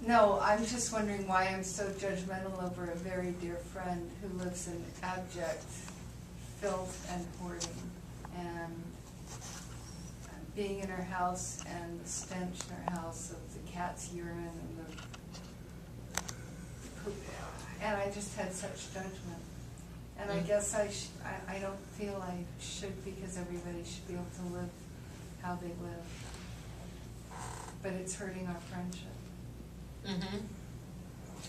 No, I'm just wondering why I'm so judgmental over a very dear friend who lives in abject filth and hoarding, and being in her house and the stench in her house of the cat's urine and the poop. And I just had such judgment. And I guess I don't feel I should, because everybody should be able to live how they live. But it's hurting our friendship. Mm-hmm.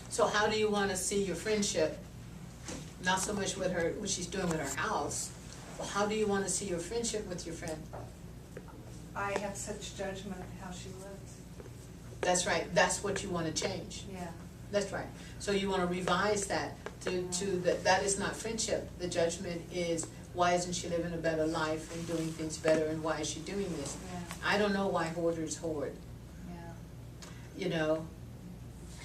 So how do you want to see your friendship? Not so much with her, what she's doing with her house, but how do you want to see your friendship with your friend? I have such judgment of how she lives. That's right. That's what you want to change. Yeah. That's right. So you want to revise that to that is not friendship. The judgment is, why isn't she living a better life and doing things better, and why is she doing this? Yeah. I don't know why hoarders hoard. Yeah. You know,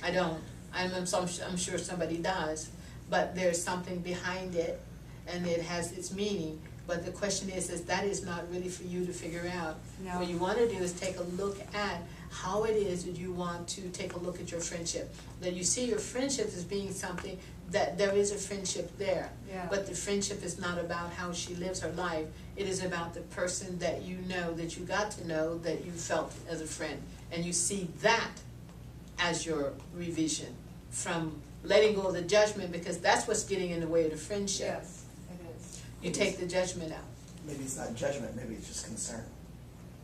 I don't. I'm sure somebody does, but there's something behind it, and it has its meaning. But the question is that is not really for you to figure out. No. What you want to do is take a look at how it is that you want to take a look at your friendship. That you see your friendship as being something, that there is a friendship there. Yeah. But the friendship is not about how she lives her life. It is about the person that you know, that you got to know, that you felt as a friend. And you see that as your revision from letting go of the judgment, because that's what's getting in the way of the friendship. Yes, it is. You take the judgment out. Maybe it's not judgment, maybe it's just concern.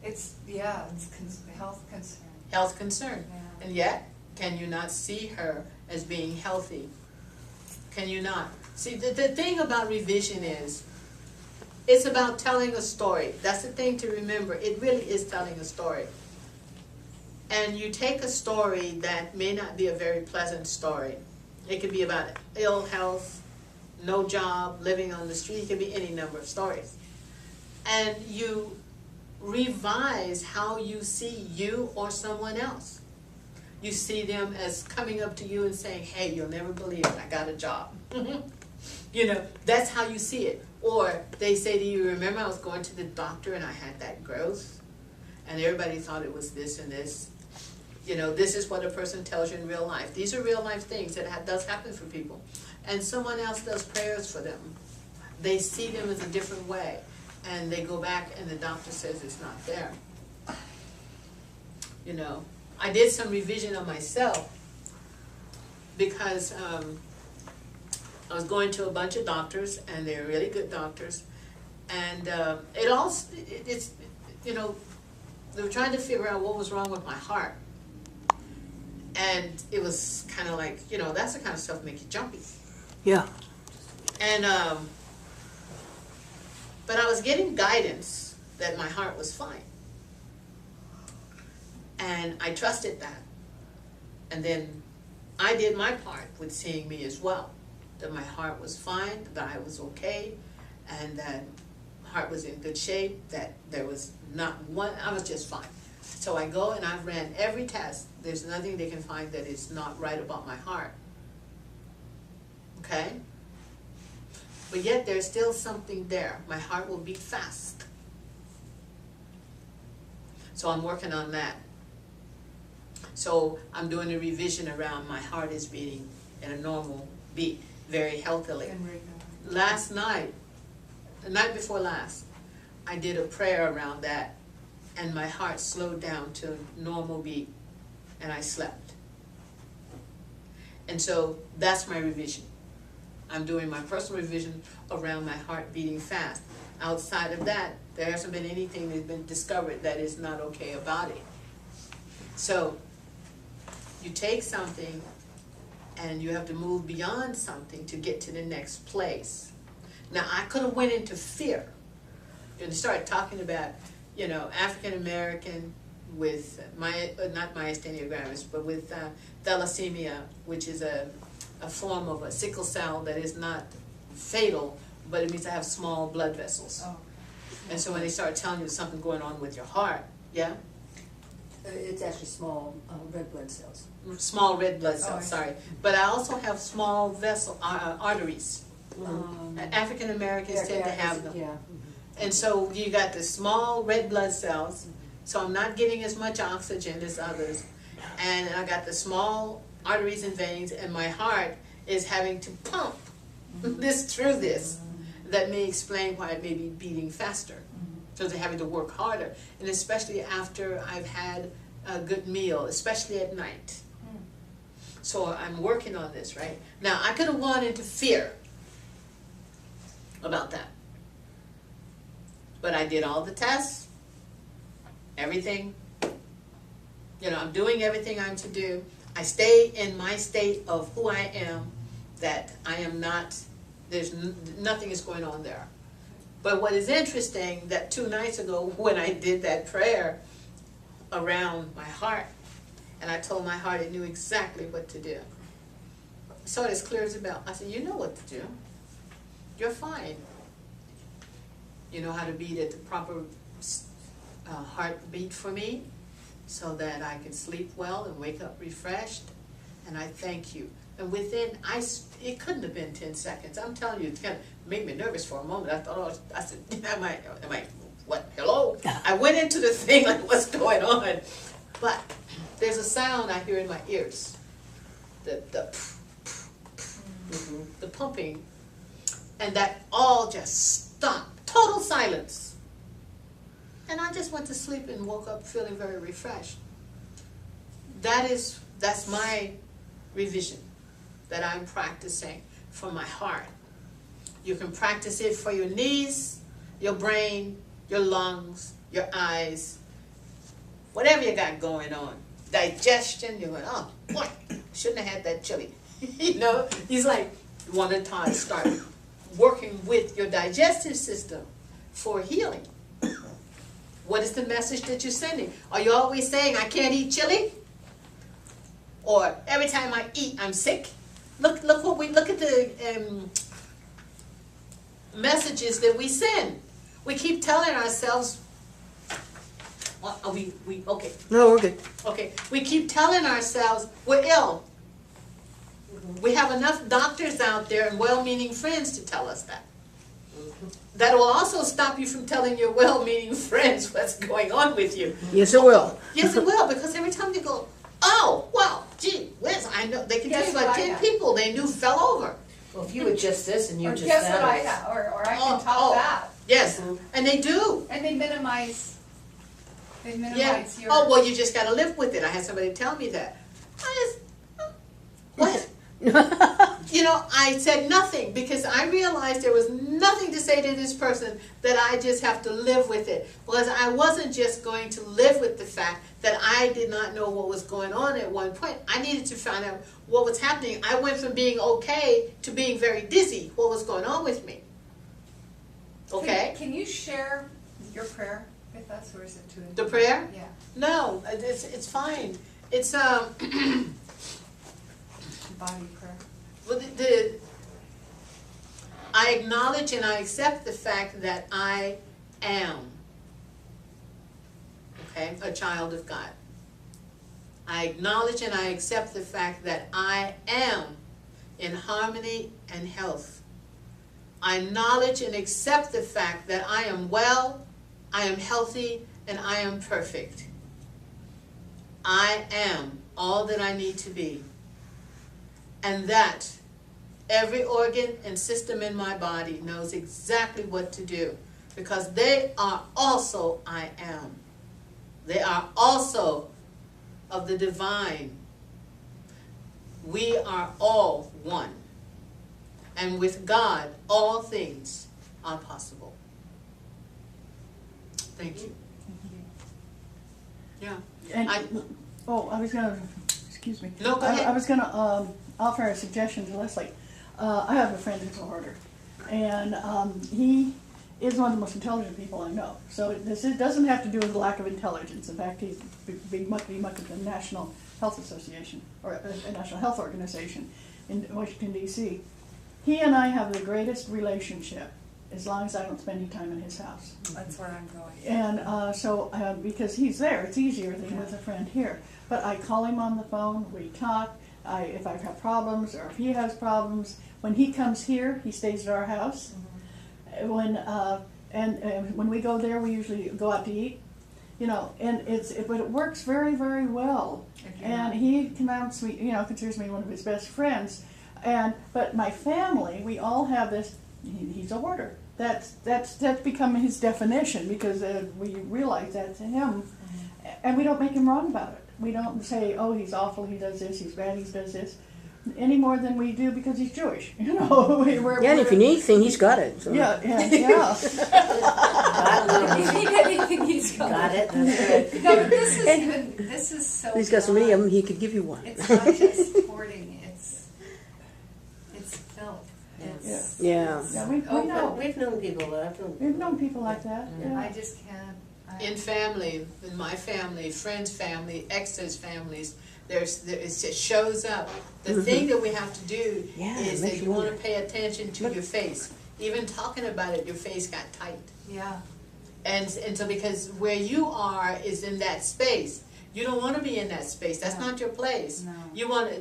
It's health concern. Health concern. Yeah. And yet, can you not see her as being healthy? Can you not? See, the thing about revision is, it's about telling a story. That's the thing to remember. It really is telling a story. And you take a story that may not be a very pleasant story. It could be about ill health, no job, living on the street. It could be any number of stories. And you revise how you see you or someone else. You see them as coming up to you and saying, hey, you'll never believe it, I got a job. You know, that's how you see it. Or they say to you, remember I was going to the doctor and I had that growth? And everybody thought it was this and this. You know, this is what a person tells you in real life. These are real life things that does happen for people. And someone else does prayers for them. They see them as a different way. And they go back and the doctor says it's not there. You know, I did some revision on myself because I was going to a bunch of doctors, and they're really good doctors. And it's, you know, they were trying to figure out what was wrong with my heart. And it was kind of like, you know, that's the kind of stuff that makes you jumpy. Yeah. And, but I was getting guidance that my heart was fine. And I trusted that. And then I did my part with seeing me as well. That my heart was fine, that I was okay, and that my heart was in good shape, that there was not one, I was just fine. So I go and I've ran every test. There's nothing they can find that is not right about my heart. Okay? But yet there's still something there. My heart will beat fast. So I'm working on that. So I'm doing a revision around my heart is beating at a normal beat, very healthily. Last night, the night before last, I did a prayer around that, and my heart slowed down to a normal beat, and I slept. And so that's my revision. I'm doing my personal revision around my heart beating fast. Outside of that, there hasn't been anything that's been discovered that is not okay about it. So you take something and you have to move beyond something to get to the next place. Now, I could have went into fear and started talking about, you know, African American with not myasthenia gravis, but with thalassemia, which is a form of a sickle cell that is not fatal, but it means I have small blood vessels. Oh. And so when they start telling you something going on with your heart, yeah? It's actually small red blood cells. Small red blood cells, Oh, I see. sorry. But I also have small vessel arteries. African Americans tend to have them. Yeah. And so you got the small red blood cells, so I'm not getting as much oxygen as others. and I got the small arteries and veins, and my heart is having to pump this through this. That may explain why it may be beating faster. So they're having to work harder, and especially after I've had a good meal, especially at night. So I'm working on this, right? Now, I could have gone into fear about that. But I did all the tests, everything. You know, I'm doing everything I'm to do. I stay in my state of who I am, that I am not, nothing is going on there. But what is interesting, that 2 nights ago when I did that prayer around my heart, and I told my heart it knew exactly what to do. I saw it as clear as a bell. I said, you know what to do. You're fine. You know how to beat at the proper heartbeat for me, so that I can sleep well and wake up refreshed. And I thank you. And within, it couldn't have been 10 seconds. I'm telling you, it kind of made me nervous for a moment. I thought, I said, am I, what, hello? I went into the thing like, what's going on? But there's a sound I hear in my ears. The pumping. And that all just stopped. Total silence. And I just went to sleep and woke up feeling very refreshed. That's my revision that I'm practicing for my heart. You can practice it for your knees, your brain, your lungs, your eyes, whatever you got going on. Digestion, you're going, oh, boy, shouldn't have had that chili. You know, he's like, you want to start working with your digestive system for healing. What is the message that you're sending? Are you always saying, I can't eat chili? Or every time I eat, I'm sick? Look at the messages that we send. We keep telling ourselves, well, okay. No, we're good. Okay, we keep telling ourselves we're ill. We have enough doctors out there and well-meaning friends to tell us that. That will also stop you from telling your well-meaning friends what's going on with you. Yes, it will. Yes, it will, because every time you go, oh, wow, gee whiz, I know, they can tell you about 10 people they knew fell over. Well, if you would just this and you Or just guess that. what I have, or I can top that. Yes, and they do. And they minimize Yeah. your. Oh, well, you just got to live with it. I had somebody tell me that. What? You know, I said nothing because I realized there was nothing to say to this person, that I just have to live with it. Because I wasn't just going to live with the fact that I did not know what was going on at one point. I needed to find out what was happening. I went from being okay to being very dizzy. What was going on with me? Okay? Can you share your prayer with us, or is it too? The prayer? Yeah. No, it's fine. It's Body prayer. well, I acknowledge and I accept the fact that I am, okay, a child of God. I acknowledge and I accept the fact that I am in harmony and health. I acknowledge and accept the fact that I am well, I am healthy, and I am perfect. I am all that I need to be. And that every organ and system in my body knows exactly what to do, because they are also I am. They are also of the divine. We are all one. And with God, all things are possible. Thank you. Yeah. And, I was gonna, excuse me. No, go ahead. I was gonna offer a suggestion to Leslie. I have a friend who's a hoarder, and he is one of the most intelligent people I know. So it doesn't have to do with lack of intelligence. In fact, he's big muckety muck of the National Health Association, or a National Health Organization in Washington, D.C. He and I have the greatest relationship as long as I don't spend any time in his house. That's where I'm going. And because he's there, it's easier than with a friend here. But I call him on the phone, we talk, if I have problems or if he has problems. When he comes here, he stays at our house. When we go there, we usually go out to eat. you know, and but it works very, very well. And he counts me, you know, considers me one of his best friends. But my family, we all have this. He's a hoarder. That's become his definition because we realize that to him, and we don't make him wrong about it. We don't say, oh, he's awful, he does this, he's bad, he does this, any more than we do because he's Jewish. You know, Yeah, and if you need anything, he's got it. So. Yeah. If you need anything, he's got it. That's right. No, but this is so. He's got so many of broad. them, he could give you one. It's not just hoarding, it's filth. It's, Yeah. Yeah, we Oh, know. we've known people that. We've known people like that. Yeah. I just can't. In family, in my family, friends' family, exes' families, it shows up. The thing that we have to do Yeah, is it makes that you you want to wonder. pay attention to your face. Even talking about it, your face got tight. Yeah. And so because where you are is in that space, you don't want to be in that space. That's No. not your place. No.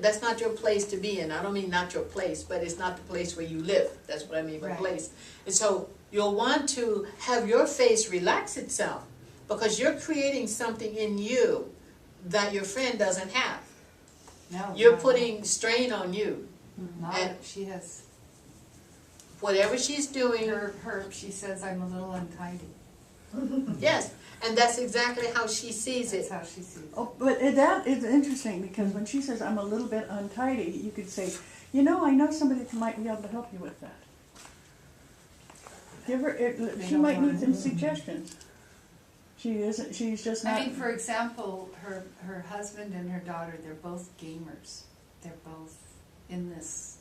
That's not your place to be in. I don't mean not your place, but it's not the place where you live. That's what I mean by Right. place. And so you'll want to have your face relax itself because you're creating something in you that your friend doesn't have. No. You're not- putting strain on you. Not, and- she has, Whatever she's doing, she says I'm a little untidy. yes, and that's exactly how she sees That's it. how she sees it. Oh, but that is interesting because when she says I'm a little bit untidy, you could say, you know, I know somebody that might be able to help you with that. Give her. She don't might wanna need some do it. suggestions. She isn't. She's just not. I mean, for example, her husband and her daughter, they're both gamers. They're both in this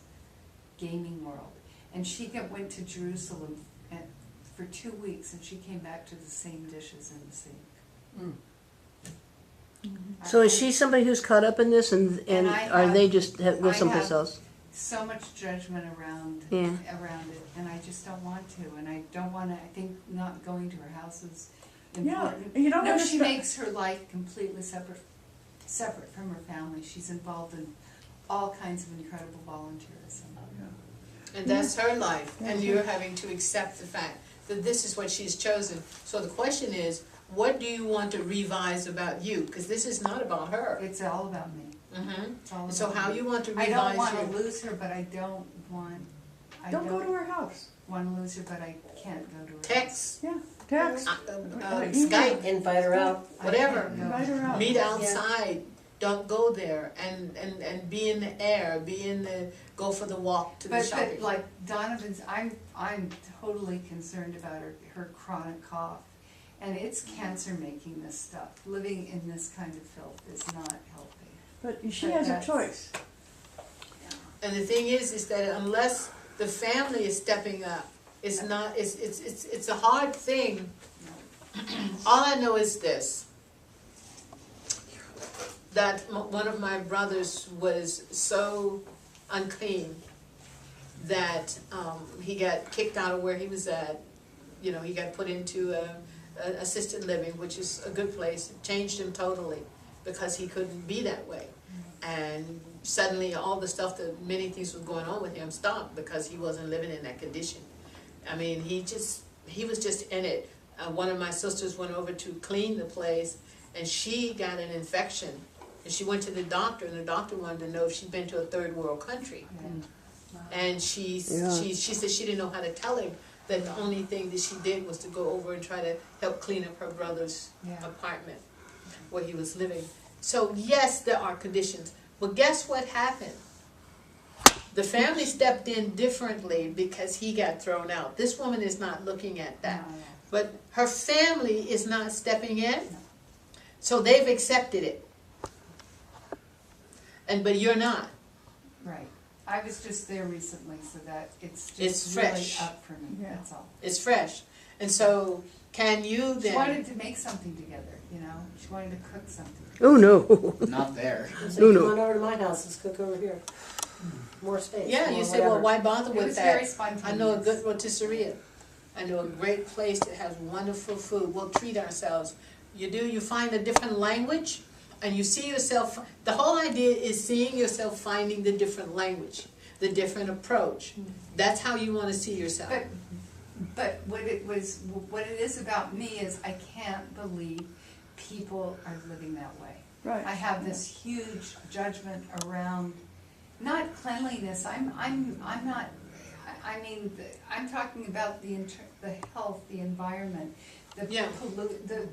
gaming world. And she went to Jerusalem for 2 weeks, and she came back to the same dishes in the sink. So is she somebody who's caught up in this, and And I are have- they just go I someplace have- else? So much judgment around Yeah. it, and I just don't want to. And I don't want to. I think not going to her house is Yeah, important. you don't No, she understand- makes her life completely separate from her family. She's involved in all kinds of incredible volunteerism. And that's her life, and That's you're it. having to accept the fact that this is what she's chosen. So the question is, what do you want to revise about you? Because this is not about her. It's all about me. Mhm. It's all about So how me. you want to I don't revise want to your... lose her, but I don't want. I Don't go to her house. want to lose her, but I can't go to her. Text, Yeah, text. Skype, Invite her out. I whatever. can't go. Invite her out. Meet outside. Don't go there, and be in the air, go for the walk to the But shopping. like Donovan's, I'm totally concerned about her chronic cough, and it's cancer making this stuff. Living in this kind of filth is not healthy. But she But has a that's- choice. And the thing is that unless the family is stepping up, it's not. It's a hard thing. All I know is this: that one of my brothers was so unclean that he got kicked out of where he was at. You know, he got put into a assisted living, which is a good place. It changed him totally because he couldn't be that way. And suddenly all the stuff that many things was going on with him stopped because he wasn't living in that condition. I mean, he was just in it. One of my sisters went over to clean the place, and she got an infection. And she went to the doctor, and the doctor wanted to know if she'd been to a third world country. And she said she didn't know how to tell him that the only thing that she did was to go over and try to help clean up her brother's apartment where he was living. So yes, there are conditions, but guess what happened? The family stepped in differently because he got thrown out. This woman is not looking at that. No. But her family is not stepping in, so they've accepted it. But you're not. Right. I was just there recently, so that it's It's just really fresh. up for me, Yeah. that's all. It's fresh. And so can you She then... wanted to make something together, you know? She wanted to cook something. Oh, no. Not there. So No, come no. on over to my house, let's cook over here. More space. Yeah, more you say, well, whatever. why bother It with was that? very I spontaneous. know a good rotisserie. I know a great place that has wonderful food. We'll treat ourselves. You find a different language, and you see yourself, the whole idea is seeing yourself finding the different language, the different approach. That's how you want to see yourself. But what it is about me is I can't believe people are living that way. Right. I have this huge judgment around, not cleanliness, I'm not, I mean, I'm talking about the health, the environment, the Yeah.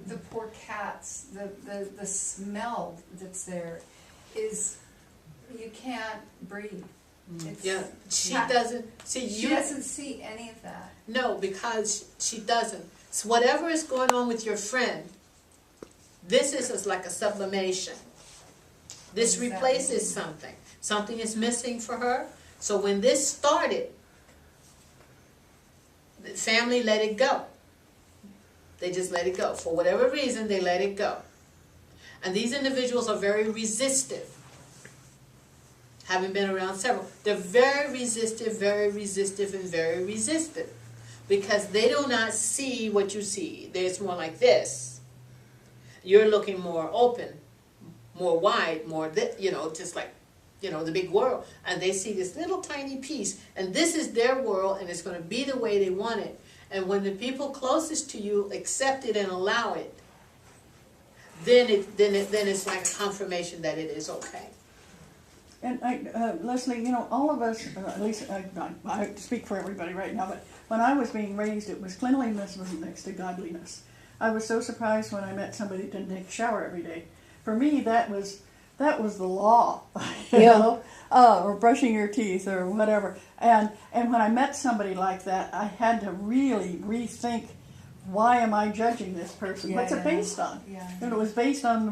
the poor cats, the smell that's there is, you can't breathe. It's- Yeah, she cat- doesn't, see, She you, doesn't see any of that. no, because she doesn't. So whatever is going on with your friend, this is like a sublimation. This What does that replaces mean? something. Something is missing for her. So when this started, the family let it go. They just let it go. For whatever reason, they let it go. And these individuals are very resistive. Having been around several, they're very resistive, and very resistive. Because they do not see what you see. There's more like this. You're looking more open, more wide, more, just like, the big world. And they see this little tiny piece. And this is their world, and it's going to be the way they want it. And when the people closest to you accept it and allow it, then it's like a confirmation that it is okay. And Leslie, all of us, at least I speak for everybody right now, but when I was being raised, it was cleanliness was next to godliness. I was so surprised when I met somebody that didn't take a shower every day. For me, that was the law, or brushing your teeth or whatever. And when I met somebody like that, I had to really rethink, why am I judging this person? What's it based on? Yeah. And it was based on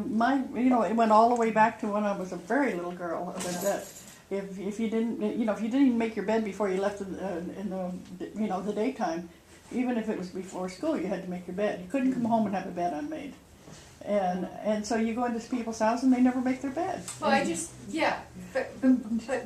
it went all the way back to when I was a very little girl. That if you didn't, if you didn't even make your bed before you left in the daytime, even if it was before school, you had to make your bed. You couldn't come home and have a bed unmade. And so you go into people's house and they never make their bed. Well, but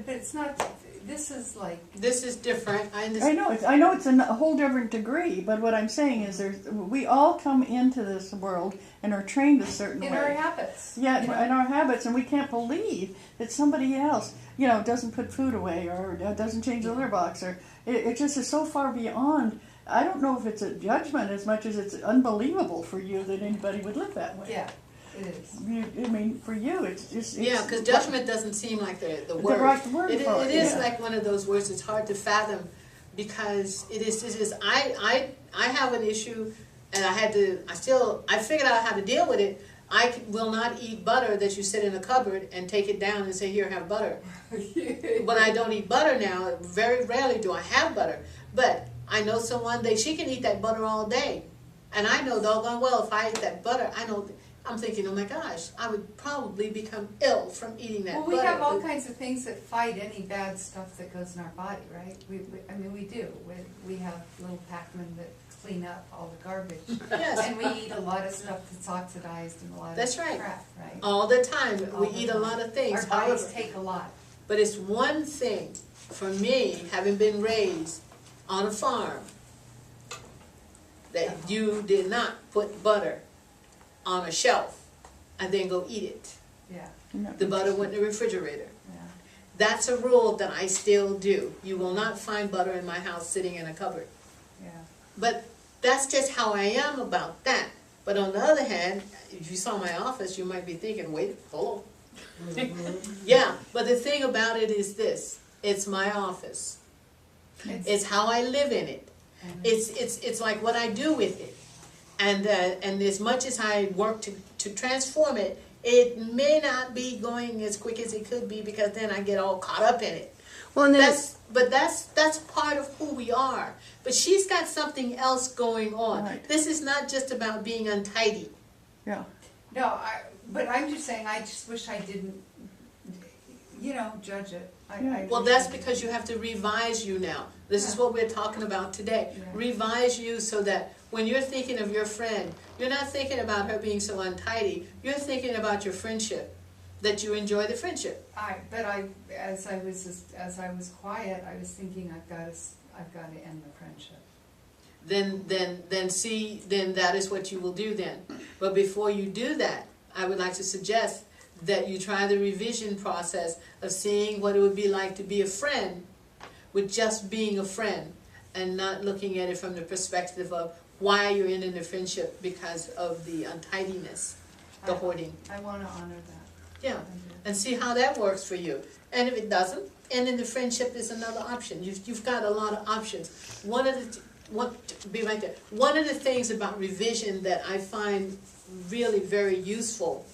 it's not, this is like. This is different. I I understand. know it's a whole different degree, but what I'm saying is we all come into this world and are trained a certain way. In our habits. Yeah, in our habits, and we can't believe that somebody else, doesn't put food away or doesn't change the litter box, or it just is so far beyond. I don't know if it's a judgment as much as it's unbelievable for you that anybody would live that way. Yeah, it is. For you, it's just... Yeah, because judgment doesn't seem like the word. The right word It for it. is Yeah. like one of those words that's hard to fathom, because it is. I have an issue, and I figured out how to deal with it. I will not eat butter that you sit in a cupboard and take it down and say, here, have butter. When I don't eat butter now, very rarely do I have butter. But I know someone, she can eat that butter all day. And I know doggone well, if I eat that butter, I'm thinking, oh my gosh, I would probably become ill from eating that Well, butter. we have all kinds of things that fight any bad stuff that goes in our body, right? We do. We have little packmen that clean up all the garbage. Yes. And we eat a lot of stuff that's oxidized and a lot That's of right. crap, right? All the time. All We the eat a time. lot of things. Our bodies However, take a lot. but it's one thing for me, having been raised on a farm, that you did not put butter on a shelf and then go eat it. Yeah, The butter went in the refrigerator. yeah. That's a rule that I still do. You will not find butter in my house sitting in a cupboard. Yeah. But that's just how I am about that. But on the other hand, if you saw my office, you might be thinking, wait, hold on. Yeah, but the thing about it is this, it's my office. It's how I live in it. It's like what I do with it. And as much as I work to transform it, it may not be going as quick as it could be, because then I get all caught up in it. Well, and then That's part of who we are. But she's got something else going on. Right. This is not just about being untidy. Yeah. No, but I'm just saying, I just wish I didn't, judge it. I Well, wish that's I because you have to revise you now. This is Yeah. what we're talking about today. Yeah. Revise you so that when you're thinking of your friend, you're not thinking about her being so untidy. You're thinking about your friendship, that you enjoy the friendship. as I was quiet, I was thinking, I've got to end the friendship. Then that is what you will do then. But before you do that, I would like to suggest that you try the revision process of seeing what it would be like to be a friend with just being a friend, and not looking at it from the perspective of why you're in the friendship because of the untidiness. the hoarding. I wanna honor that. Yeah, and see how that works for you. And if it doesn't, and then the friendship is another option. You've got a lot of options. One of the things about revision that I find really very useful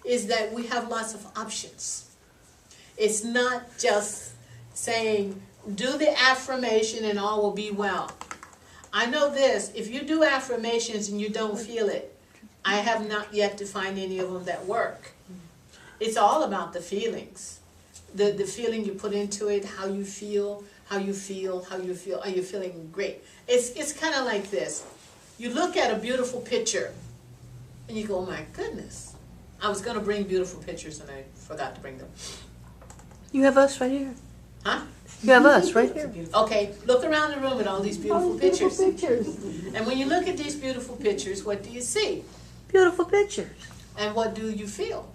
is that we have lots of options. It's not just saying, do the affirmation and all will be well. I know this, if you do affirmations and you don't feel it, I have not yet to find any of them that work. It's all about the feelings. The feeling you put into it, how you feel. Are you feeling great? It's kind of like this. You look at a beautiful picture and you go, oh my goodness. I was going to bring beautiful pictures and I forgot to bring them. You have us right here. Huh? You have us right here. Okay, look around the room at all these beautiful pictures. pictures. And when you look at these beautiful pictures, what do you see? Beautiful pictures. And what do you feel?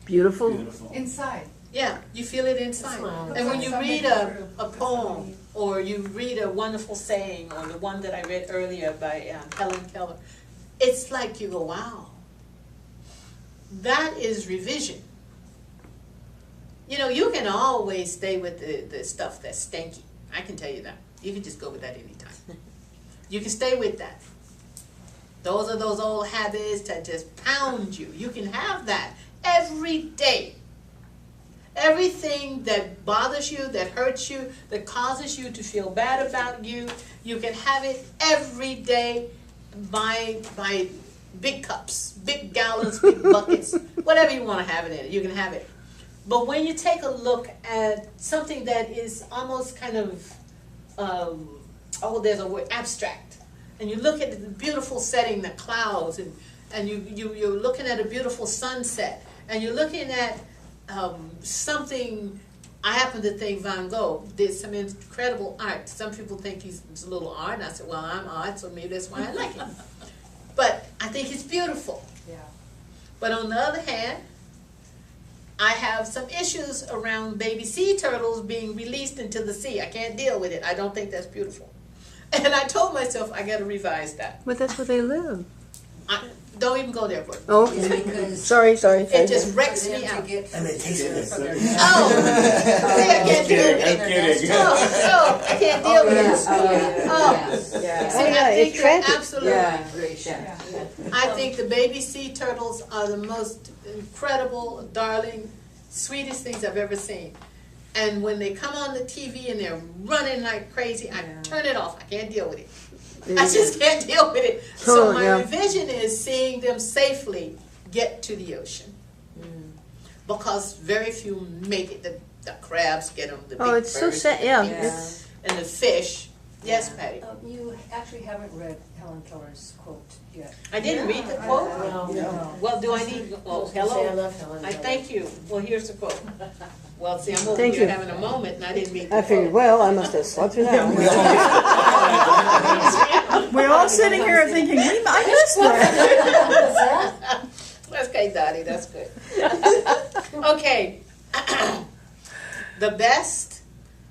Beautiful. Inside. Yeah, you feel it inside. And when you read a poem, or you read a wonderful saying, or the one that I read earlier by Helen Keller, it's like you go, wow. That is revision. You know, you can always stay with the stuff that's stinky. I can tell you that. You can just go with that anytime. You can stay with that. Those are those old habits that just pound you. You can have that every day. Everything that bothers you, that hurts you, that causes you to feel bad about you, you can have it every day by big cups, big gallons, big buckets, whatever you want to have it in, you can have it. But when you take a look at something that is almost kind of, there's a word, abstract, and you look at the beautiful setting, the clouds, and you're looking at a beautiful sunset, and you're looking at something. I happen to think Van Gogh did some incredible art. Some people think he's a little art, and I said, well, I'm art, so maybe that's why I like it. But I think it's beautiful. Yeah. But on the other hand, I have some issues around baby sea turtles being released into the sea. I can't deal with it. I don't think that's beautiful. And I told myself I got to revise that. But that's where they live. Don't even go there, Brooke. Oh, okay. Because Sorry. It just wrecks for them me to out. get And they taste from it. their- Oh, see, I can't deal with it. kidding. No, I can't deal with it. Oh, Oh, See, yeah, I think it's you're tragic. absolutely. yeah, great, yeah. I think the baby sea turtles are the most incredible, darling, sweetest things I've ever seen. And when they come on the TV and they're running like crazy, I turn it off. I can't deal with it. I just can't deal with it. So Totally, my yeah. revision is seeing them safely get to the ocean. Because very few make it. The crabs get them, the big Oh, it's so birds, sad. Yeah. Yeah. It's, and the fish. Yes, Patty. You actually haven't read Helen Keller's quote yet. I didn't read the quote. No. Well, do I need? Well, Say I hello. love Helen I Keller. thank you. Well, here's the quote. Well, see, I'm over Thank here you. having a moment, and I didn't read the I quote. figured, well, I must have slept through that one. We're all sitting here thinking, I missed that. That's okay, Dottie. That's good. Okay. The best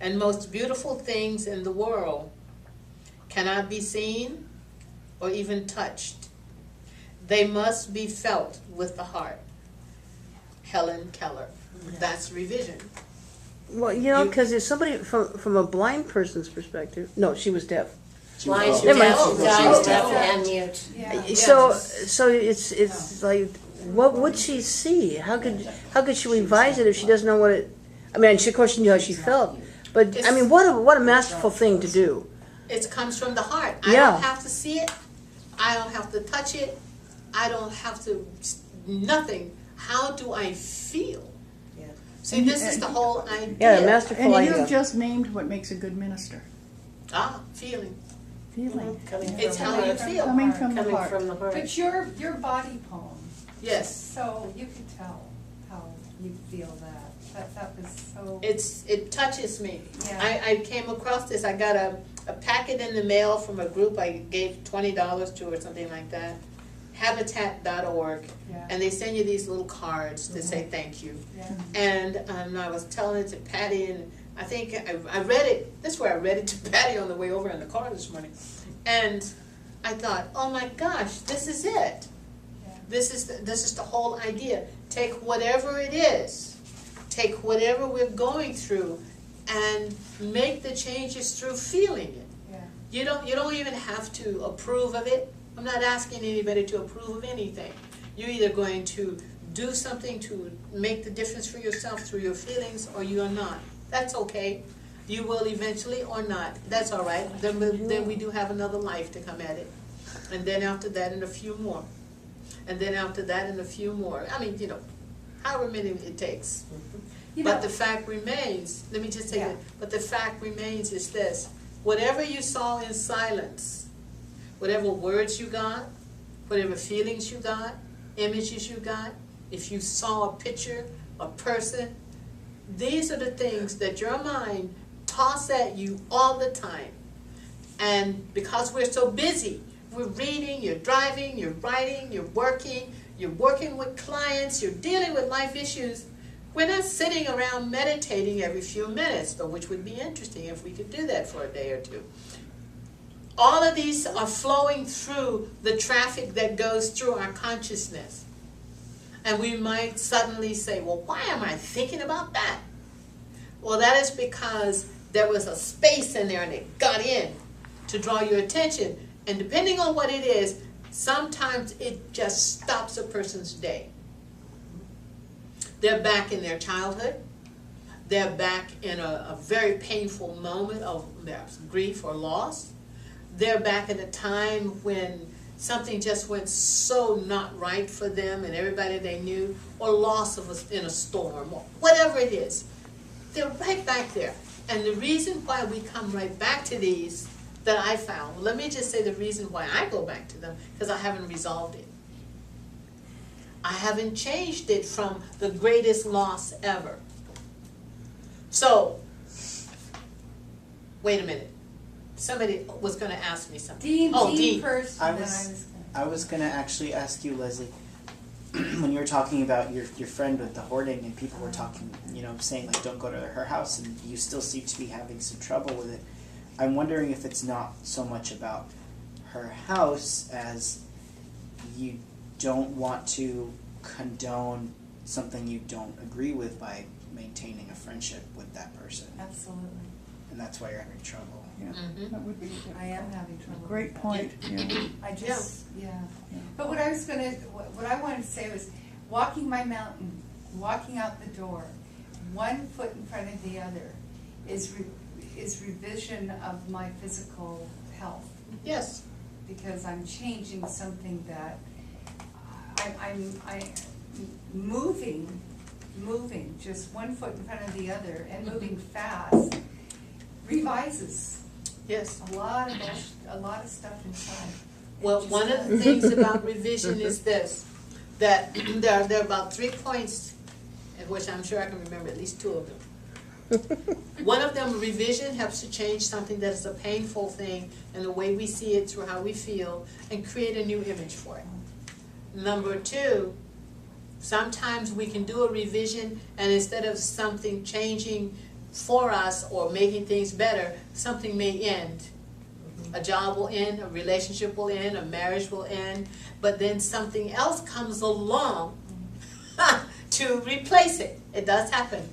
and most beautiful things in the world cannot be seen or even touched. They must be felt with the heart. Helen Keller. That's revision. Well, you know, because it's somebody from a blind person's perspective. No, she was deaf. Blind, Oh. Never mind. deaf, deaf, and mute. Yeah. So it's like, what would she see? How could she revise it if she doesn't know what it? I mean, of course she knew how she felt, but I mean, what a masterful thing to do. It comes from the heart. I Yeah. don't have to see it. I don't have to touch it. I don't have to, nothing. How do I feel? Yeah. See, this is the whole idea. Yeah, a masterful And idea. you've just named what makes a good minister. Feeling. Feeling. It's how you feel. Coming from the Coming heart. from the heart. But your body poem, Yes. so you can tell how you feel that. That was so. It touches me. Yeah. I came across this. I got a packet in the mail from a group I gave $20 to or something like that. Habitat.org. Yeah. And they send you these little cards to say thank you. Yeah. And I was telling it to Patty, and I think I read it. This is where I read it to Patty on the way over in the car this morning. And I thought, oh my gosh, this is it. Yeah. This is the whole idea. Take whatever it is, take whatever we're going through, and make the changes through feeling it. Yeah. You don't even have to approve of it. I'm not asking anybody to approve of anything. You're either going to do something to make the difference for yourself through your feelings, or you are not. That's okay. You will eventually or not. That's all right. Then we do have another life to come at it. And then after that, and a few more. And then after that, and a few more. I mean, however many it takes. You But know- the fact remains, let me just say Yeah. that, but the fact remains is this: whatever you saw in silence, whatever words you got, whatever feelings you got, images you got, if you saw a picture, a person, these are the things that your mind toss at you all the time. And because we're so busy, we're reading, you're driving, you're writing, you're working with clients, you're dealing with life issues, we're not sitting around meditating every few minutes, though, which would be interesting if we could do that for a day or two. All of these are flowing through the traffic that goes through our consciousness. And we might suddenly say, well, why am I thinking about that? Well, that is because there was a space in there and it got in to draw your attention. And depending on what it is, sometimes it just stops a person's day. They're back in their childhood. They're back in a very painful moment of grief or loss. They're back at a time when something just went so not right for them and everybody they knew, or loss of in a storm, or whatever it is. They're right back there. And the reason why we come right back to these that I found, well, let me just say the reason why I go back to them, because I haven't resolved it. I haven't changed it from the greatest loss ever. So, wait a minute. Somebody was going to ask me something. Dean first, I and then was going to actually ask you, Leslie, when you were talking about your friend with the hoarding, and people were talking, saying like don't go to her house, and you still seem to be having some trouble with it. I'm wondering if it's not so much about her house as you don't want to condone something you don't agree with by maintaining a friendship with that person, Absolutely. and that's why you're having trouble. Yeah, Mhm. that would be I am having trouble. a great point. Yeah. I just, yeah. But what I wanted to say was, walking my mountain, walking out the door, one foot in front of the other, is revision of my physical health. Yes. Because I'm changing something that I'm moving, just one foot in front of the other, and moving fast, revises Yes. a lot of stuff inside. It Well, just one of the does. things about revision is this, that there are about 3 points, in which I'm sure I can remember at least 2 of them. One of them, revision, helps to change something that is a painful thing and the way we see it through how we feel, and create a new image for it. Number 2, sometimes we can do a revision, and instead of something changing for us or making things better, something may end. A job will end, a relationship will end, a marriage will end, but then something else comes along to replace it. It does happen.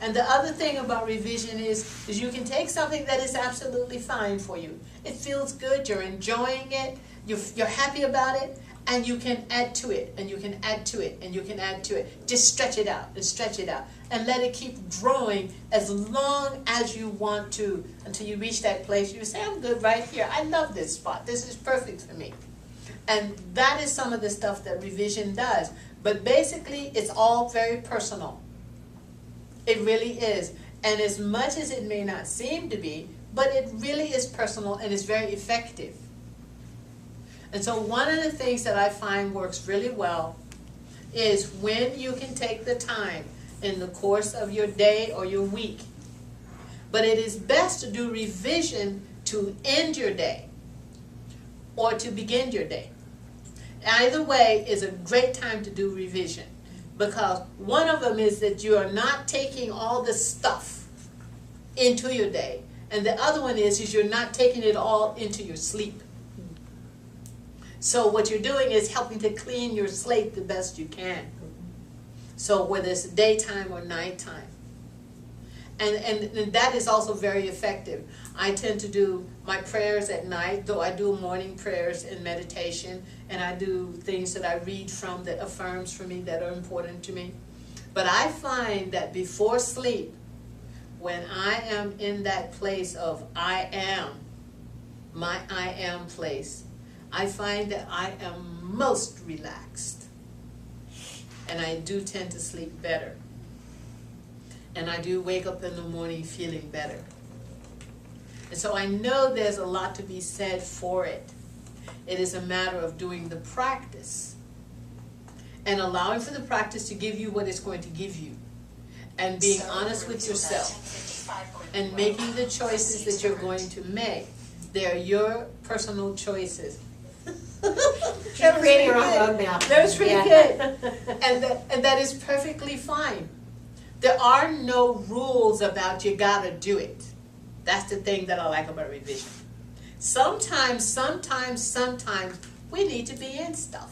And the other thing about revision is you can take something that is absolutely fine for you. It feels good, you're enjoying it, you're happy about it, and you can add to it, and you can add to it, and you can add to it. Just stretch it out, and stretch it out, and let it keep growing as long as you want to, until you reach that place you say, I'm good right here. I love this spot. This is perfect for me. And that is some of the stuff that revision does. But basically, it's all very personal. It really is. And as much as it may not seem to be, but it really is personal and is very effective. And so one of the things that I find works really well is when you can take the time in the course of your day or your week. But it is best to do revision to end your day or to begin your day. Either way is a great time to do revision, because one of them is that you are not taking all the stuff into your day, and the other one is you're not taking it all into your sleep. So what you're doing is helping to clean your slate the best you can. So whether it's daytime or nighttime. And that is also very effective. I tend to do my prayers at night, though I do morning prayers and meditation, and I do things that I read from that affirms for me, that are important to me. But I find that before sleep, when I am in that place of I am, my I am place, I find that I am most relaxed. And I do tend to sleep better. And I do wake up in the morning feeling better. And so I know there's a lot to be said for it. It is a matter of doing the practice and allowing for the practice to give you what it's going to give you, and being honest with yourself and making the choices that you're going to make. They're your personal choices. She's creating her own roadmap. That was pretty Yeah. good. And that is perfectly fine. There are no rules about you gotta do it. That's the thing that I like about revision. Sometimes we need to be in stuff.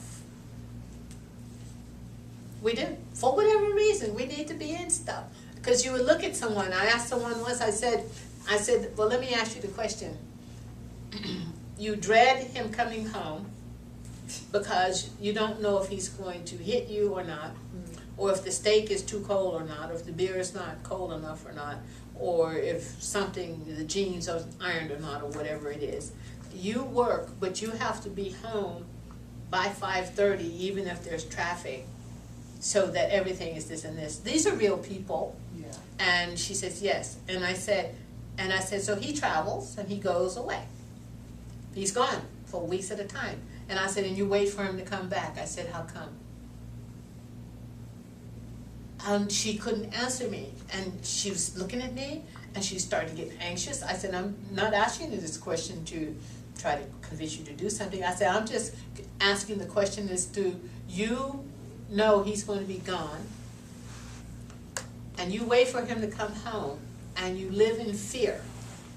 We do. For whatever reason, we need to be in stuff. Because you would look at someone, I asked someone once, I said, well, let me ask you the question. You dread him coming home because you don't know if he's going to hit you or not, or if the steak is too cold or not, or if the beer is not cold enough or not, or if something, the jeans are ironed or not, or whatever it is. You work, but you have to be home by 5:30, even if there's traffic, so that everything is this and this. These are real people. Yeah. And she says, yes. And I said, so he travels and he goes away. He's gone for weeks at a time. And I said, and you wait for him to come back. I said, how come? And she couldn't answer me. And she was looking at me and she started to get anxious. I said, I'm not asking you this question to try to convince you to do something. I said, I'm just asking the question as to, you know he's going to be gone, and you wait for him to come home, and you live in fear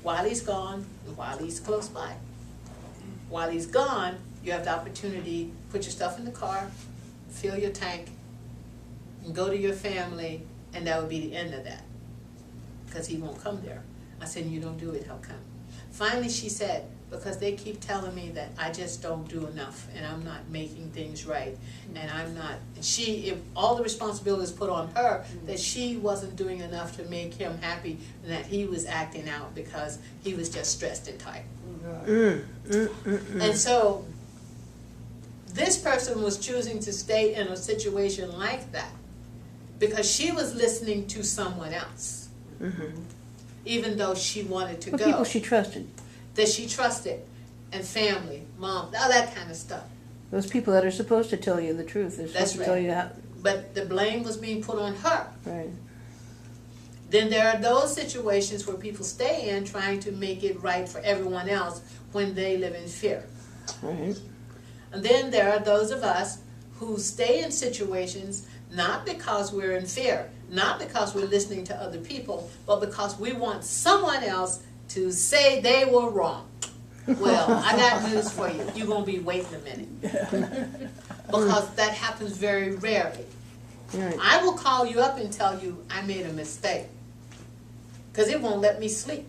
while he's gone and while he's close by. While he's gone, you have the opportunity, put your stuff in the car, fill your tank, and go to your family, and that would be the end of that, because he won't come there. I said, you don't do it, how come? Finally she said, because they keep telling me that I just don't do enough, and I'm not making things right, and I'm not, if all the responsibility is put on her, that she wasn't doing enough to make him happy, and that he was acting out because he was just stressed and tired. And so, this person was choosing to stay in a situation like that because she was listening to someone else, even though she wanted to What go. people she trusted? That she trusted, and family, mom, all that kind of stuff. Those people that are supposed to tell you the truth. They're supposed That's to right. tell you how. But the blame was being put on her. Right. Then there are those situations where people stay in trying to make it right for everyone else when they live in fear. Right. And then there are those of us who stay in situations not because we're in fear, not because we're listening to other people, but because we want someone else to say they were wrong. Well, I got news for you. You're going to be waiting a minute. Because that happens very rarely. Right. I will call you up and tell you I made a mistake. Because it won't let me sleep.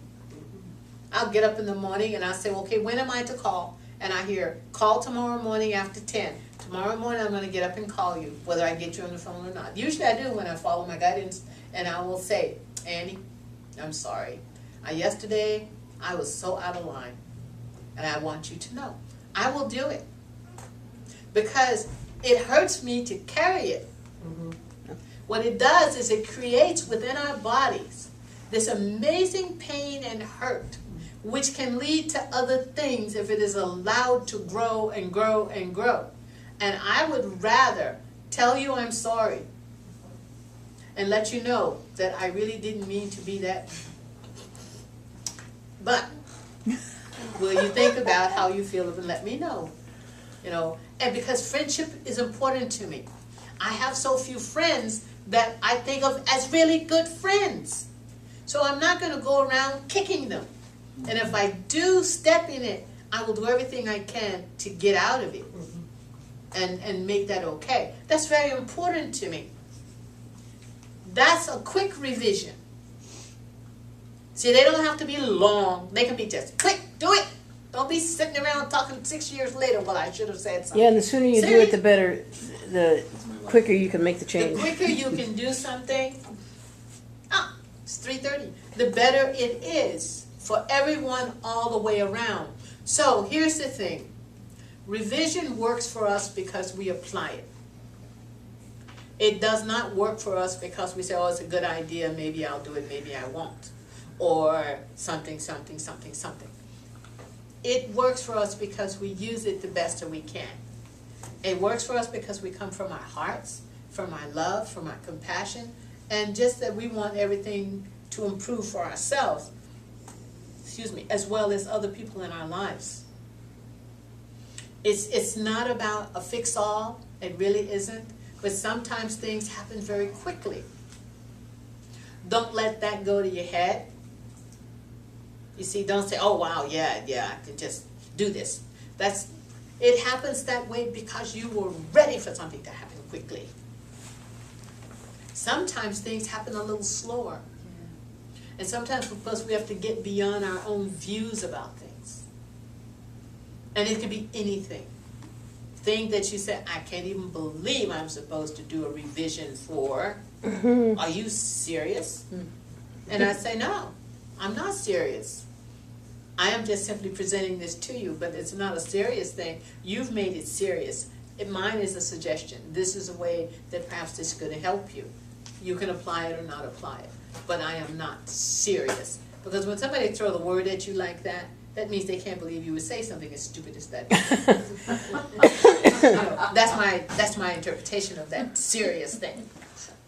I'll get up in the morning and I'll say, okay, when am I to call? And I hear, call tomorrow morning after 10. Tomorrow morning I'm going to get up and call you, whether I get you on the phone or not. Usually I do when I follow my guidance, and I will say, Annie, I'm sorry. Yesterday I was so out of line, and I want you to know. I will do it. Because it hurts me to carry it. What it does is it creates within our bodies this amazing pain and hurt, which can lead to other things if it is allowed to grow and grow and grow. And I would rather tell you I'm sorry and let you know that I really didn't mean to be that. But will you think about how you feel and let me know? You know, and because friendship is important to me. I have so few friends that I think of as really good friends. So I'm not going to go around kicking them. And if I do step in it, I will do everything I can to get out of it and make that okay. That's very important to me. That's a quick revision. See, they don't have to be long. They can be just quick, do it. Don't be sitting around talking 6 years later, well, I should have said something. Yeah, and the sooner you do it, the better, the quicker you can make the The change. quicker you can do something, it's 3:30. The better it is for everyone all the way around. So here's the thing. Revision works for us because we apply it. It does not work for us because we say, oh, it's a good idea, maybe I'll do it, maybe I won't. Or something, something, something, something. It works for us because we use it the best that we can. It works for us because we come from our hearts, from our love, from our compassion, and just that we want everything to improve for ourselves, as well as other people in our lives. It's not about a fix-all, it really isn't, but sometimes things happen very quickly. Don't let that go to your head. You see, don't say, oh wow, yeah, I can just do this. It happens that way because you were ready for something to happen quickly. Sometimes things happen a little slower. And sometimes because we have to get beyond our own views about things. And it could be anything. Thing that you say, I can't even believe I'm supposed to do a revision for. Are you serious? And I say, no, I'm not serious. I am just simply presenting this to you, but it's not a serious thing. You've made it serious. Mine is a suggestion. This is a way that perhaps this is going to help you. You can apply it or not apply it. But I am not serious. Because when somebody throws a word at you like that, that means they can't believe you would say something as stupid as that. That's my interpretation of that serious thing.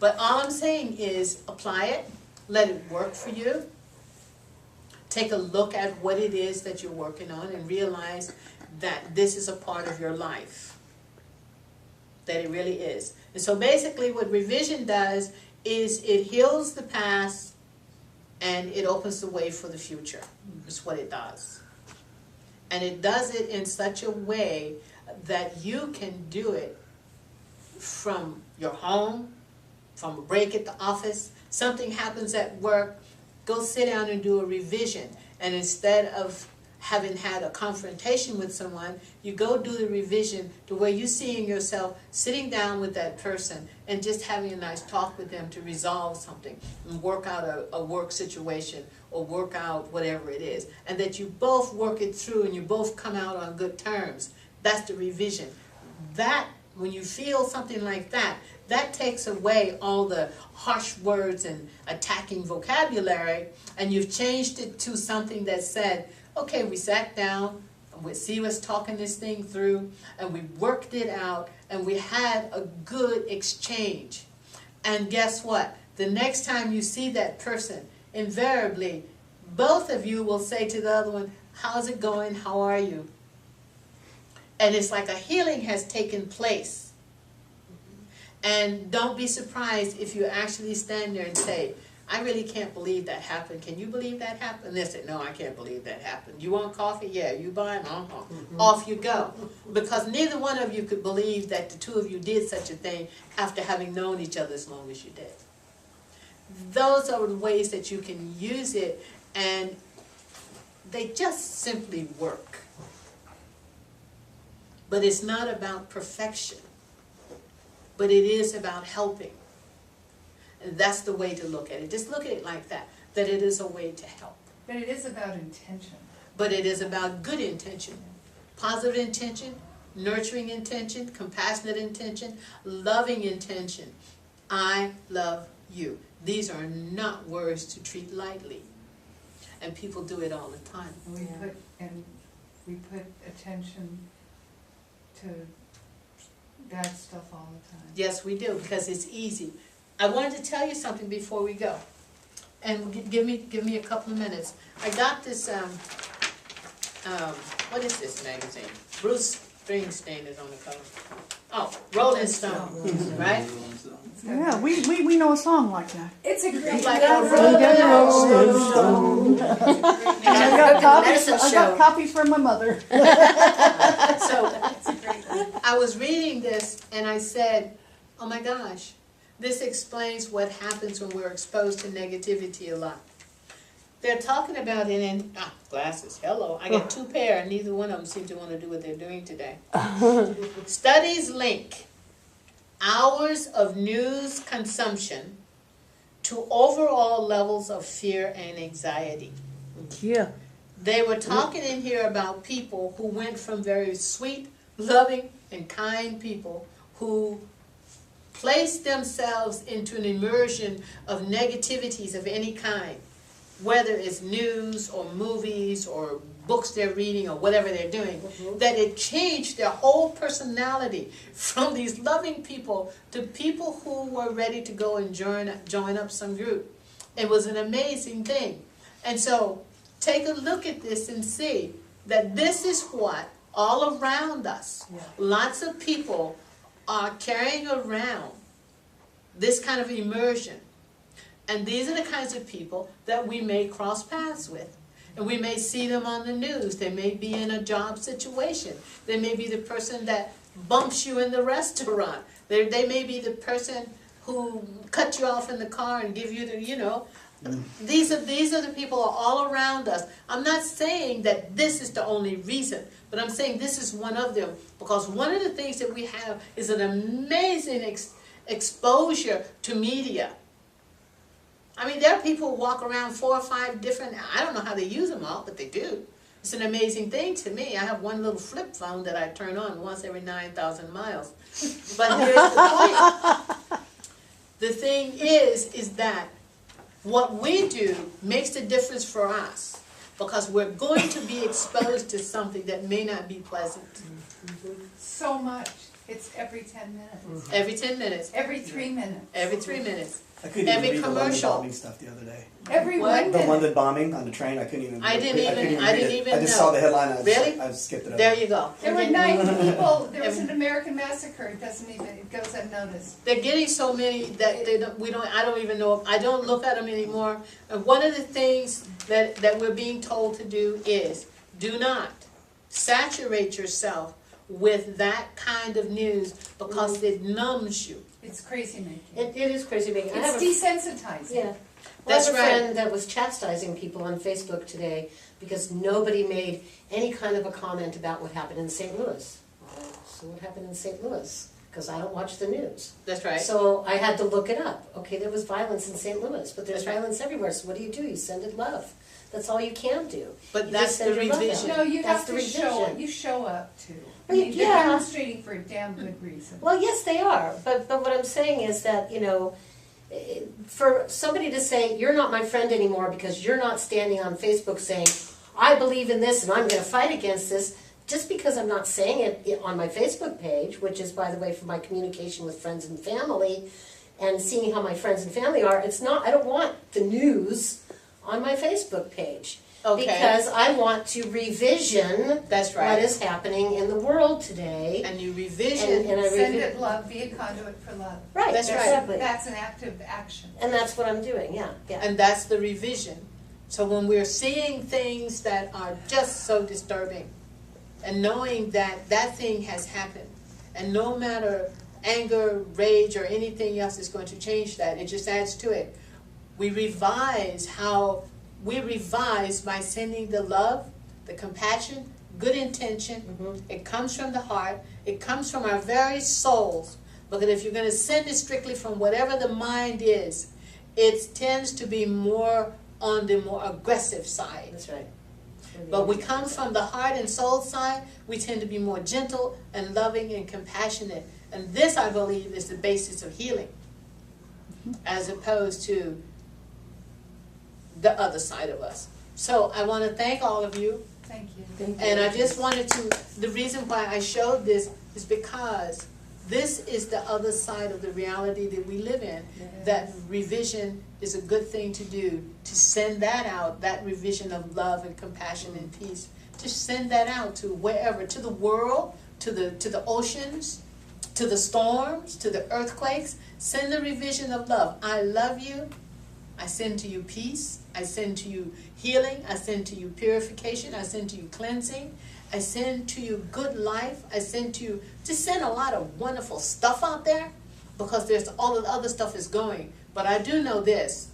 But all I'm saying is apply it, let it work for you. Take a look at what it is that you're working on and realize that this is a part of your life. That it really is. And so basically what revision does is it heals the past and it opens the way for the future. That's what it does. And it does it in such a way that you can do it from your home, from a break at the office. Something happens at work, go sit down and do a revision. And instead of having had a confrontation with someone, you go do the revision to where you're seeing yourself sitting down with that person and just having a nice talk with them to resolve something and work out a work situation or work out whatever it is. And that you both work it through and you both come out on good terms. That's the revision. That, when you feel something like that, that takes away all the harsh words and attacking vocabulary, and you've changed it to something that said, okay, we sat down, we was talking this thing through, and we worked it out, and we had a good exchange. And guess what? The next time you see that person, invariably, both of you will say to the other one, how's it going? How are you? And it's like a healing has taken place. And don't be surprised if you actually stand there and say, I really can't believe that happened. Can you believe that happened? And they say, no, I can't believe that happened. You want coffee? Yeah, you buy it? Off you go. Because neither one of you could believe that the two of you did such a thing after having known each other as long as you did. Those are the ways that you can use it, and they just simply work. But it's not about perfection. But it is about helping. And that's the way to look at it. Just look at it like that, that it is a way to help. But it is about intention. But it is about good intention, positive intention, nurturing intention, compassionate intention, loving intention. I love you. These are not words to treat lightly. And people do it all the time. And we put attention to bad stuff all the time. Yes, we do, because it's easy. I wanted to tell you something before we go. And give me a couple of minutes. I got this, what is this magazine? Bruce Springsteen is on the cover. Oh, Rolling Stone, right? Yeah, we know a song like that. It's a great. Like a Rolling Stone. I got copies for my mother. So It's a great one. I was reading this and I said, oh my gosh, this explains what happens when we're exposed to negativity a lot. They're talking about it in, glasses, hello, I got two pair and neither one of them seem to want to do what they're doing today. Studies link hours of news consumption to overall levels of fear and anxiety. Yeah. They were talking in here about people who went from very sweet, loving, and kind people who placed themselves into an immersion of negativities of any kind, whether it's news or movies or books they're reading or whatever they're doing, that it changed their whole personality from these loving people to people who were ready to go and join up some group. It was an amazing thing. And so take a look at this and see that this is what all around us, lots of people are carrying around this kind of immersion. And these are the kinds of people that we may cross paths with. And we may see them on the news. They may be in a job situation. They may be the person that bumps you in the restaurant. They may be the person who cut you off in the car and give you the, these are the people who are all around us. I'm not saying that this is the only reason, but I'm saying this is one of them. Because one of the things that we have is an amazing exposure to media. I mean, there are people who walk around 4 or 5 different, I don't know how they use them all, but they do. It's an amazing thing to me. I have one little flip phone that I turn on once every 9,000 miles. But here's the point. The thing is that what we do makes a difference for us because we're going to be exposed to something that may not be pleasant. So much. It's every 10 minutes. Every 10 minutes. Every 3 minutes. Every 3 minutes. I couldn't Every even read the London commercial. bombing stuff the other day. Every What? 1 The minute. London bombing on the train, I couldn't even. I didn't even read it. I just know. saw the headline. Really? I skipped it over. There you go. There were 9 people. There was an American massacre. It doesn't even. It goes unnoticed. They're getting so many that I don't even know. I don't look at them anymore. And one of the things that we're being told to do is do not saturate yourself with that kind of news because it numbs you. It's crazy making. It is crazy making. I have It's a, desensitizing. yeah. Well, That's I have a right. friend that was chastising people on Facebook today because nobody made any kind of a comment about what happened in St. Louis. So what happened in St. Louis? Because I don't watch the news. That's right. So I had to look it up. Okay, there was violence in St. Louis, but there's That's right. violence everywhere. So what do? You send it love. That's all you can do. But You that's just send the your love out. revision. No, you That's have the to show. revision. You show up too. I Well, mean, they're yeah. demonstrating for a damn good reason. Well, yes, they are. But what I'm saying is that, for somebody to say, you're not my friend anymore because you're not standing on Facebook saying, I believe in this and I'm going to fight against this, just because I'm not saying it on my Facebook page, which is, by the way, for my communication with friends and family and seeing how my friends and family are, it's not, I don't want the news on my Facebook page. Okay. Because I want to revision That's right. what is happening in the world today. And you revision. And I Send revi- it love. Be a conduit for love. Right, That's right. exactly. That's an active action. And that's what I'm doing, yeah. And that's the revision. So when we're seeing things that are just so disturbing and knowing that that thing has happened and no matter anger, rage, or anything else is going to change that, it just adds to it. We revise by sending the love, the compassion, good intention. Mm-hmm. It comes from the heart. It comes from our very souls. Because if you're going to send it strictly from whatever the mind is, it tends to be more on the more aggressive side. That's right. But we come from the heart and soul side, we tend to be more gentle and loving and compassionate. And this, I believe, is the basis of healing, as opposed to the other side of us. So I want to thank all of you. Thank you. And I just wanted to, the reason why I showed this is because this is the other side of the reality that we live in. That revision is a good thing to do, to send that out, that revision of love and compassion and peace, to send that out to wherever, to the world, to the oceans, to the storms, to the earthquakes. Send the revision of love. I love you. I send to you peace. I send to you healing. I send to you purification. I send to you cleansing. I send to you good life. I send to you, just send a lot of wonderful stuff out there, because there's all of the other stuff is going. But I do know this,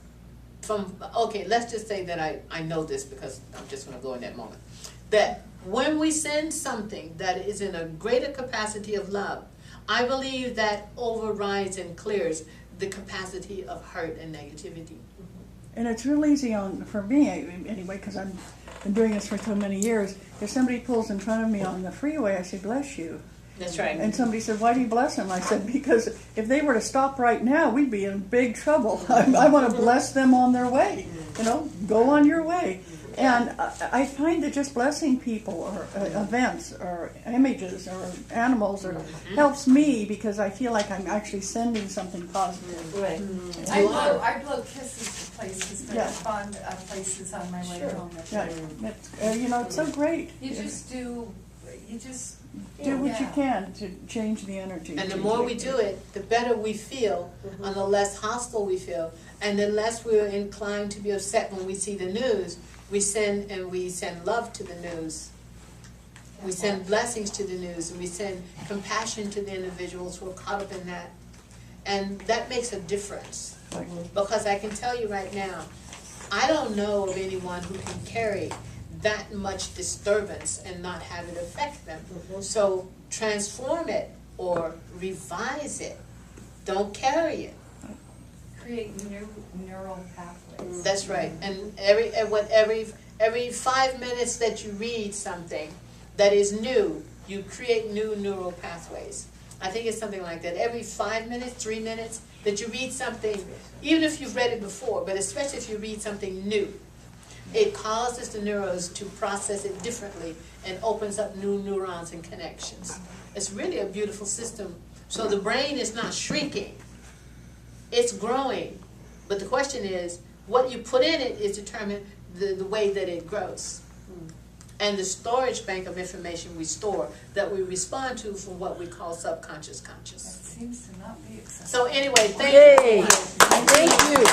okay, let's just say that I know this, because I'm just going to go in that moment, that when we send something that is in a greater capacity of love, I believe that overrides and clears the capacity of hurt and negativity. And it's real easy for me anyway, because I've been doing this for so many years. If somebody pulls in front of me on the freeway, I say, bless you. That's right. And somebody said, why do you bless them? I said, because if they were to stop right now, we'd be in big trouble. I want to bless them on their way. Go on your way. And I find that just blessing people or events or images or animals helps me, because I feel like I'm actually sending something positive. Right. I blow kisses to places that Yeah. are fun places on my way home. Yeah, it's so great. You just do what you can to change the energy. And the more we do it, the better we feel, and the less hostile we feel, and the less we're inclined to be upset when we see the news. We send love to the news. We send blessings to the news, and we send compassion to the individuals who are caught up in that. And that makes a difference. Because I can tell you right now, I don't know of anyone who can carry that much disturbance and not have it affect them. So transform it or revise it. Don't carry it. Create new neural pathways. That's right. And every 5 minutes that you read something that is new, you create new neural pathways. I think it's something like that. Every 5 minutes, 3 minutes that you read something, even if you've read it before, but especially if you read something new, it causes the neurons to process it differently and opens up new neurons and connections. It's really a beautiful system. So the brain is not shrinking. It's growing. But the question is, what you put in it is determined the way that it grows. And the storage bank of information we store that we respond to from what we call subconscious conscious. That seems to not be acceptable. So anyway, thank Yay! you. Thank you.